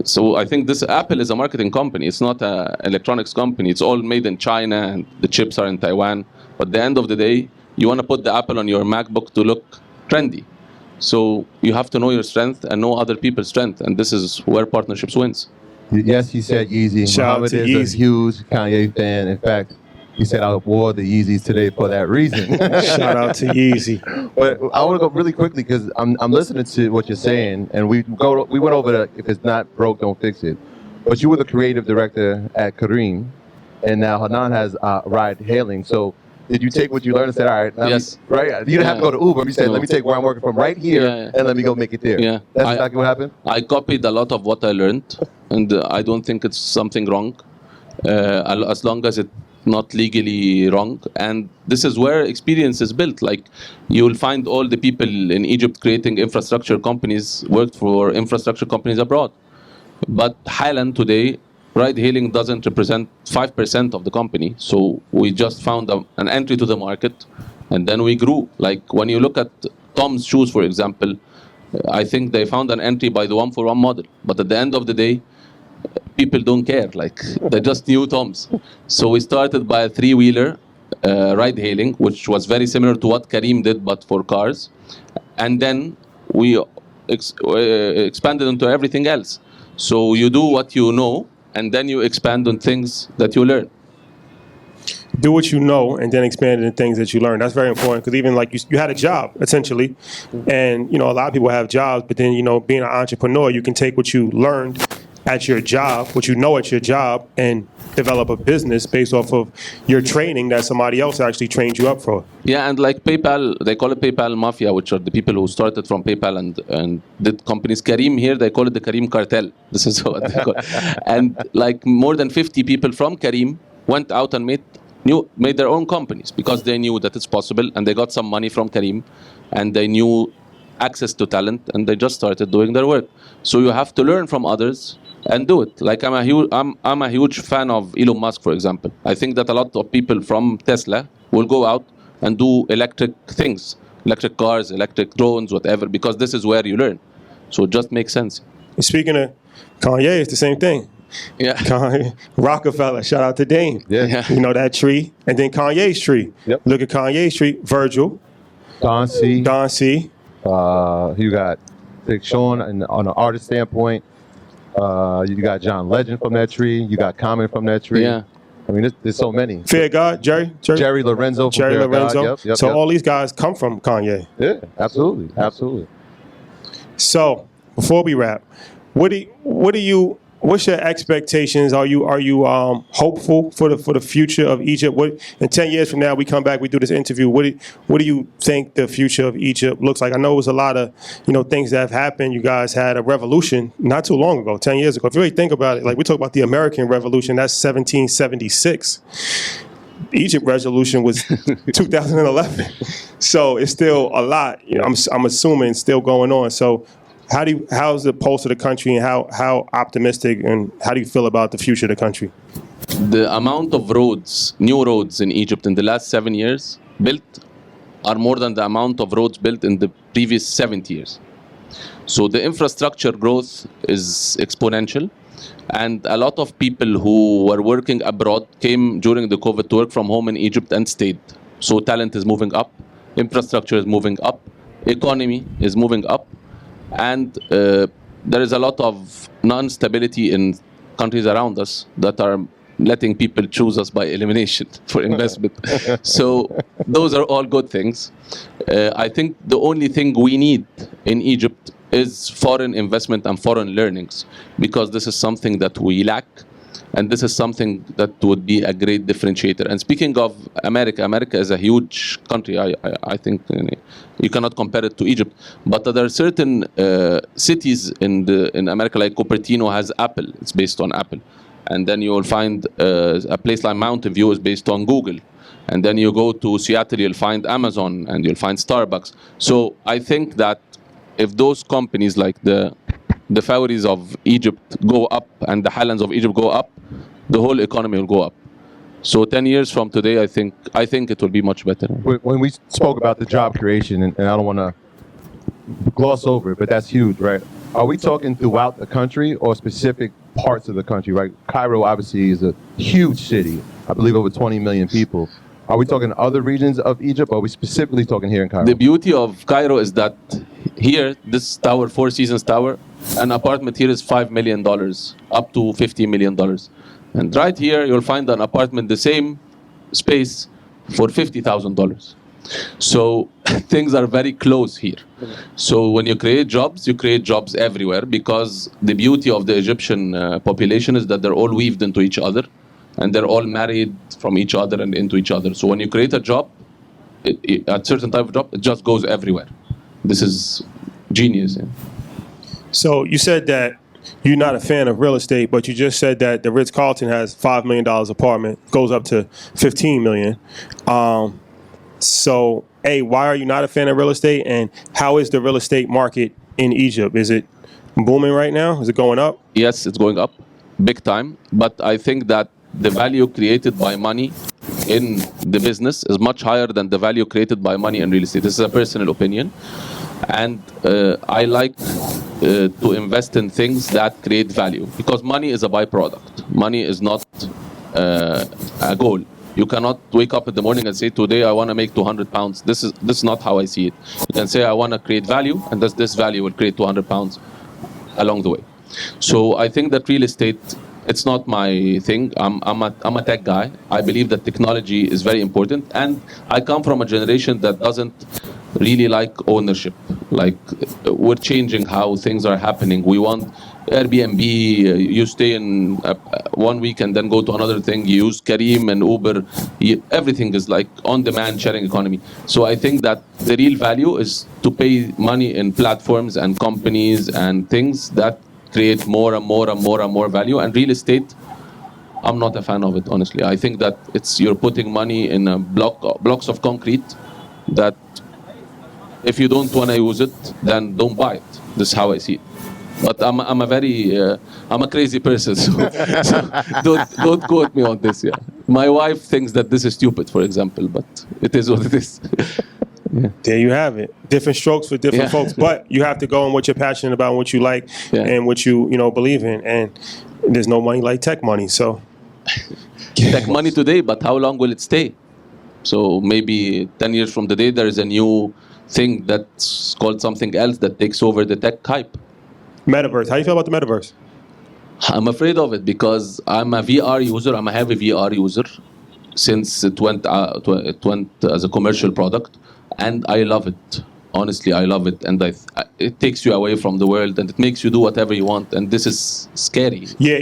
So I think Apple is a marketing company. It's not an electronics company. It's all made in China, and the chips are in Taiwan. But at the end of the day, you want to put the Apple on your MacBook to look trendy. So you have to know your strength and know other people's strength, and this is where partnerships wins. Yes, you said Yeezy. Mohammed is a huge Kanye fan. In fact, he said I wore the Yeezys today for that reason. Shout out to Yeezy. But I want to go really quickly because I'm listening to what you're saying, and we went over the if it's not broke, don't fix it. But you were the creative director at Kareem, and now Hanan has ride hailing. So did you take what you learned and said, all right, yes, right? You didn't have to go to Uber. You said, let me take where I'm working from right here, and let me go make it there. Yeah. That's exactly what happened. I copied a lot of what I learned, and I don't think it's something wrong, as long as it's not legally wrong. And this is where experience is built. You will find all the people in Egypt creating infrastructure companies worked for infrastructure companies abroad. But Highland today, ride-hailing doesn't represent 5% of the company. So we just found an entry to the market, and then we grew. When you look at Tom's shoes, for example, I think they found an entry by the one-for-one model. But at the end of the day, people don't care. They just knew Tom's. So we started by a three-wheeler ride-hailing, which was very similar to what Kareem did, but for cars. And then we expanded into everything else. So you do what you know, and then you expand on things that you learn. Do what you know, and then expand into things that you learn. That's very important, because even you had a job, essentially. And, a lot of people have jobs, but then, being an entrepreneur, you can take what you learned at your job, what you know at your job, and develop a business based off of your training that somebody else actually trained you up for. Yeah, and PayPal, they call it PayPal Mafia, which are the people who started from PayPal and did companies. Kareem here, they call it the Kareem Cartel. This is what they call it. And more than 50 people from Kareem went out and made their own companies because they knew that it's possible, and they got some money from Kareem, and they knew access to talent, and they just started doing their work. So you have to learn from others and do it. I'm a huge fan of Elon Musk, for example. I think that a lot of people from Tesla will go out and do electric things, electric cars, electric drones, whatever, because this is where you learn. So it just makes sense. Speaking of Kanye, it's the same thing. Yeah. Kanye, Rockefeller, shout out to Dame. Yeah. You know that tree. And then Kanye's tree. Yep. Look at Kanye's tree. Virgil. Don C. You got Big Sean, and on an artist standpoint, you got John Legend from that tree. You got Common from that tree. Yeah. I mean, there's so many. Fair God, Jerry Lorenzo. Jerry Lorenzo. Yep, all these guys come from Kanye. Yeah, absolutely. So before we wrap, what's your expectations? Are you hopeful for the future of Egypt? In 10 years from now, we come back, we do this interview. What do you think the future of Egypt looks like? I know it was a lot of things that have happened. You guys had a revolution not too long ago, 10 years ago. If you really think about it, we talk about the American Revolution, that's 1776. Egypt Revolution was 2011. So it's still a lot. I'm assuming it's still going on. So how's the pulse of the country, and how optimistic and how do you feel about the future of the country? The amount of roads, new roads in Egypt in the last 7 years built are more than the amount of roads built in the previous 70 years. So the infrastructure growth is exponential. And a lot of people who were working abroad came during the COVID to work from home in Egypt and stayed. So talent is moving up, infrastructure is moving up, economy is moving up, and there is a lot of non-stability in countries around us that are letting people choose us by elimination for investment. So those are all good things. I think the only thing we need in Egypt is foreign investment and foreign learnings, because this is something that we lack, and this is something that would be a great differentiator. And speaking of America, America is a huge country. I think you cannot compare it to Egypt, but there are certain cities in America, like Cupertino has Apple. It's based on Apple. And then you will find a place like Mountain View is based on Google. And then you go to Seattle, you'll find Amazon, and you'll find Starbucks. So I think that if those companies like the Fauris of Egypt go up and the Hallands of Egypt go up, the whole economy will go up. So 10 years from today, I think it will be much better. When we spoke about the job creation, and I don't want to gloss over it, but that's huge, right? Are we talking throughout the country or specific parts of the country, right? Cairo obviously is a huge city. I believe over 20 million people. Are we talking other regions of Egypt, or are we specifically talking here in Cairo? The beauty of Cairo is that here, this tower, Four Seasons Tower, an apartment here is $5 million, up to $50 million. And right here, you'll find an apartment the same space for $50,000. So things are very close here. So when you create jobs everywhere, because the beauty of the Egyptian population is that they're all weaved into each other, and they're all married from each other and into each other. So when you create a job, a certain type of job, it just goes everywhere. This is genius. Yeah. So you said that you're not a fan of real estate, but you just said that the Ritz Carlton has $5 million apartment, goes up to $15 million. So, A, why are you not a fan of real estate, and how is the real estate market in Egypt? Is it booming right now? Is it going up? Yes, it's going up, big time. But I think that the value created by money in the business is much higher than the value created by money in real estate. This is a personal opinion. And I like to invest in things that create value, because money is a byproduct. Money is not a goal. You cannot wake up in the morning and say, today I want to make 200 pounds. This is not how I see it. You can say, I want to create value, and this value will create 200 pounds along the way. So I think that real estate, it's not my thing. I'm a tech guy. I believe that technology is very important. And I come from a generation that doesn't really like ownership. Like, we're changing how things are happening. We want Airbnb, you stay in 1 week and then go to another thing. You use Careem and Uber. Everything is like on-demand sharing economy. So I think that the real value is to pay money in platforms and companies and things that create more and more and more and more value. And real estate, I'm not a fan of it, honestly. I think that you're putting money in blocks of concrete that if you don't want to use it, then don't buy it. This is how I see it. But I'm a crazy person, so don't quote me on this. Yeah, my wife thinks that this is stupid, for example, but it is what it is. Yeah. There you have it. Different strokes for different folks, but you have to go on what you're passionate about, what you like, and what you believe in. And there's no money like tech money. So tech money today, but how long will it stay? So maybe 10 years from today, there is a new thing that's called something else that takes over the tech hype. Metaverse. How do you feel about the Metaverse? I'm afraid of it because I'm a VR user. I'm a heavy VR user since it went as a commercial product, and I love it. Honestly, I love it, and it takes you away from the world, and it makes you do whatever you want, and this is scary. Yeah,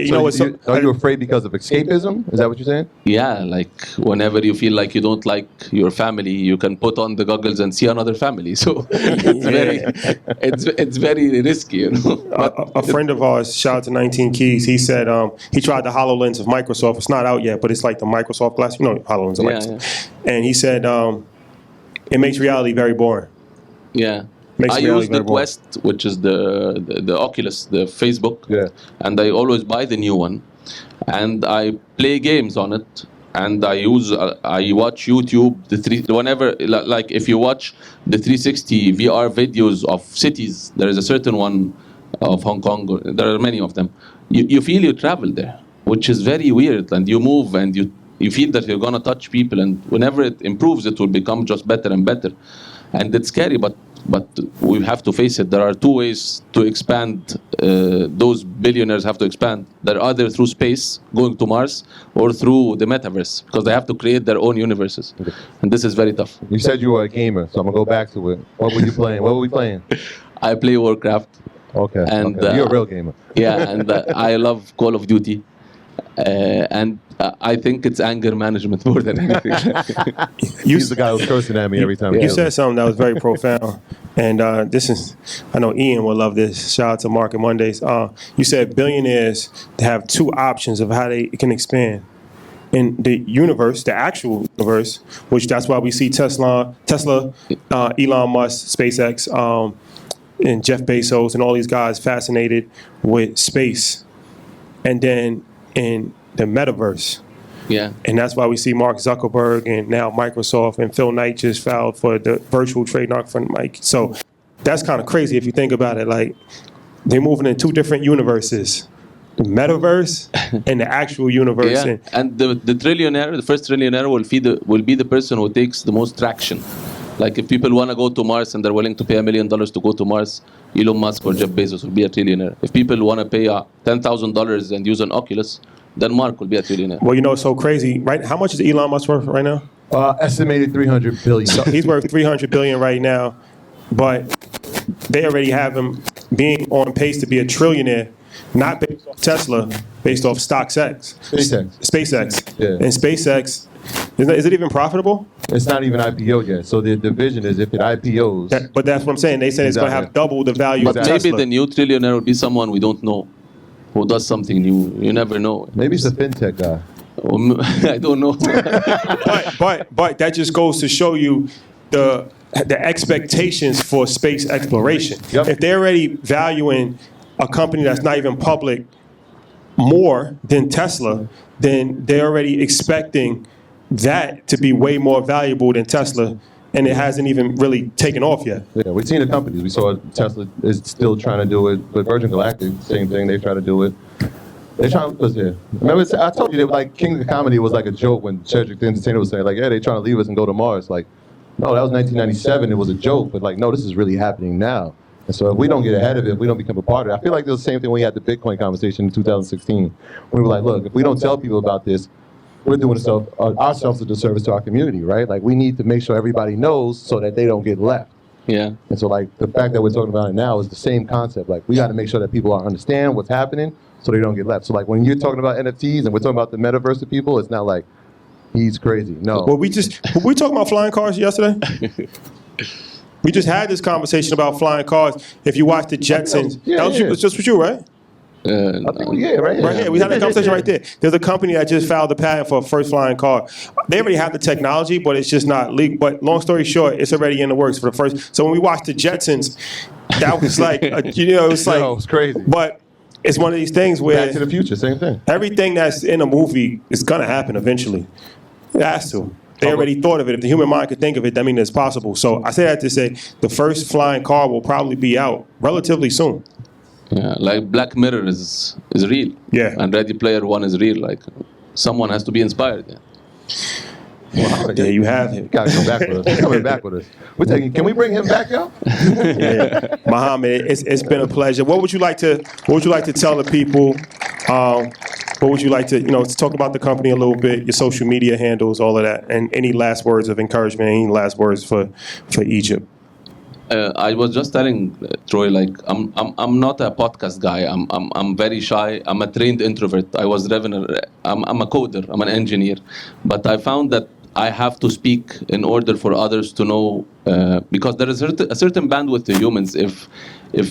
are you afraid because of escapism? Is that what you're saying? Yeah, like whenever you feel like you don't like your family, you can put on the goggles and see another family. So it's very risky, A friend of ours, shout out to 19 Keys, he said he tried the HoloLens of Microsoft. It's not out yet, but it's like the Microsoft glass. HoloLens of Microsoft. Yeah. And he said it makes reality very boring. Yeah. Makes I reality use the very boring. Quest, which is the Oculus, the Facebook, Yeah. and I always buy the new one, and I play games on it, and I watch YouTube whenever like if you watch the 360 VR videos of cities, there is a certain one of Hong Kong. There are many of them. You feel you travel there, which is very weird, and you move and you feel that you're gonna touch people, and whenever it improves, it will become just better and better. And it's scary, but we have to face it. There are two ways to expand. Those billionaires have to expand. They're either through space, going to Mars, or through the Metaverse, because they have to create their own universes. And this is very tough. You said you were a gamer, so I'm gonna go back to it. What were you playing? What were we playing? I play Warcraft. Okay. And, okay. You're a real gamer. Yeah, and I love Call of Duty. And I think it's anger management more than anything. He's the guy who's cursing at me every time. You said something that was very profound, and this is, I know Ian will love this. Shout out to Market Mondays. You said billionaires have two options of how they can expand in the universe, the actual universe, which that's why we see Tesla, Elon Musk, SpaceX, and Jeff Bezos, and all these guys fascinated with space, and then in the metaverse. Yeah. And that's why we see Mark Zuckerberg and now Microsoft, and Phil Knight just filed for the virtual trademark for Mike. So that's kind of crazy if you think about it. Like, they're moving in two different universes, the metaverse and the actual universe. Yeah. And the trillionaire, the first trillionaire will be the person who takes the most traction. Like if people want to go to Mars and they're willing to pay $1 million to go to Mars, Elon Musk or Jeff Bezos will be a trillionaire. If people want to pay $10,000 and use an Oculus, then Mark will be a trillionaire. Well, you know, it's so crazy, right? How much is Elon Musk worth right now? Estimated 300 billion. So he's worth 300 billion right now, but they already have him being on pace to be a trillionaire, not based off Tesla, based off StockX. SpaceX. Yeah. And SpaceX, is it even profitable? It's not even IPO yet. So the vision is if it IPOs. But that's what I'm saying. They said it's going to have double the value But of maybe Tesla. the new trillionaire will be someone we don't know, who does something new. You never know. Maybe it's a fintech guy. I don't know. but that just goes to show you the expectations for space exploration. Yep. If they're already valuing a company that's not even public more than Tesla, then they're already expecting that to be way more valuable than Tesla, and it hasn't even really taken off yet. Yeah, we've seen the companies. We saw Tesla is still trying to do it, but Virgin Galactic, same thing. They try to do it. They trying to there. Remember, I told you that like King of Comedy was like a joke when Cedric the Entertainer was saying like, yeah, they trying to leave us and go to Mars. Like, no, that was 1997. It was a joke, but like, no, this is really happening now. And so if we don't get ahead of it, if we don't become a part of it, I feel like it was the same thing when we had the Bitcoin conversation in 2016. We were like, look, if we don't tell people about this, we're doing ourselves a disservice to our community, right? Like, we need to make sure everybody knows so that they don't get left. Yeah. And so, like, the fact that we're talking about it now is the same concept. Like, we got to make sure that people understand what's happening so they don't get left. So, like, when you're talking about NFTs and we're talking about the metaverse to people, it's not like he's crazy. No. Well, we talking about flying cars yesterday? We just had this conversation about flying cars. If you watch the Jetsons, Yeah, that was yeah. just with you, right? I think right Right here, we had a conversation right there. There's a company that just filed the patent for a first flying car. They already have the technology, but it's just not legal. But long story short, it's already in the works for the first. So when we watched the Jetsons, that was like, it was like, No, it's crazy. But it's one of these things where Back to the Future, same thing. everything that's in a movie is gonna happen eventually. It has to. They already thought of it. If the human mind could think of it, that means it's possible. So I say that to say the first flying car will probably be out relatively soon. Yeah, like Black Mirror is real. Yeah. And Ready Player One is real. Like, someone has to be inspired. Yeah. There you have him. Gotta come back with us. He's coming back with us. Can we bring him back, y'all? Yeah. Mohammed, it's been a pleasure. What would you like to tell the people? What would you like to talk about the company a little bit, your social media handles, all of that, and any last words of encouragement, any last words for Egypt? I was just telling Troy, like, I'm not a podcast guy. I'm very shy. I'm a trained introvert. I'm a coder. I'm an engineer, but I found that I have to speak in order for others to know, because there is a certain bandwidth to humans. If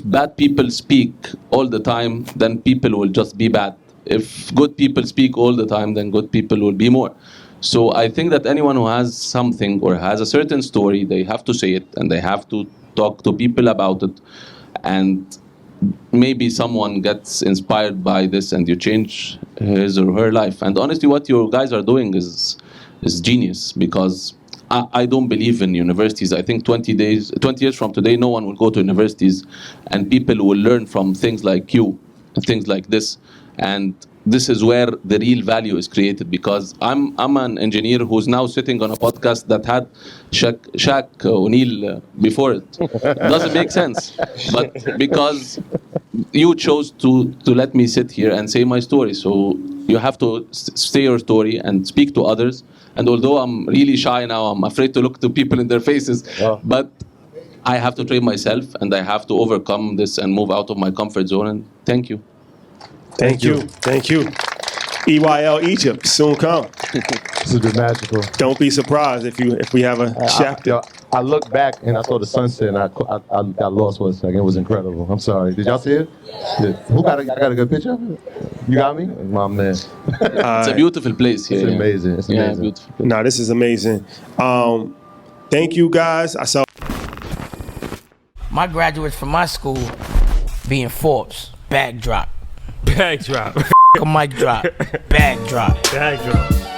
bad people speak all the time, then people will just be bad. If good people speak all the time, then good people will be more. So I think that anyone who has something or has a certain story, they have to say it, and they have to talk to people about it, and maybe someone gets inspired by this and you change his or her life. And honestly, what you guys are doing is genius, because I don't believe in universities. I think 20 years from today, no one will go to universities, and people will learn from things like you and things like this. And this is where the real value is created, because I'm an engineer who's now sitting on a podcast that had Shaq O'Neal before it. Doesn't make sense, but because you chose to let me sit here and say my story, so you have to say your story and speak to others. And although I'm really shy now, I'm afraid to look to people in their faces, but I have to train myself and I have to overcome this and move out of my comfort zone. And thank you. Thank you. EYL Egypt soon come. This has been magical. Don't be surprised if we have a chapter. I looked back and I saw the sunset and I got lost for a second. It was incredible. I'm sorry. Did y'all see it? Yeah. Who got I got a good picture of it? You got me? My man. It's a beautiful place here. It's amazing. It's amazing. Yeah, beautiful. No, this is amazing. Thank you guys. I saw My graduates from my school being Forbes, bag drop. Bag drop. A mic drop, bag drop. Bag drop.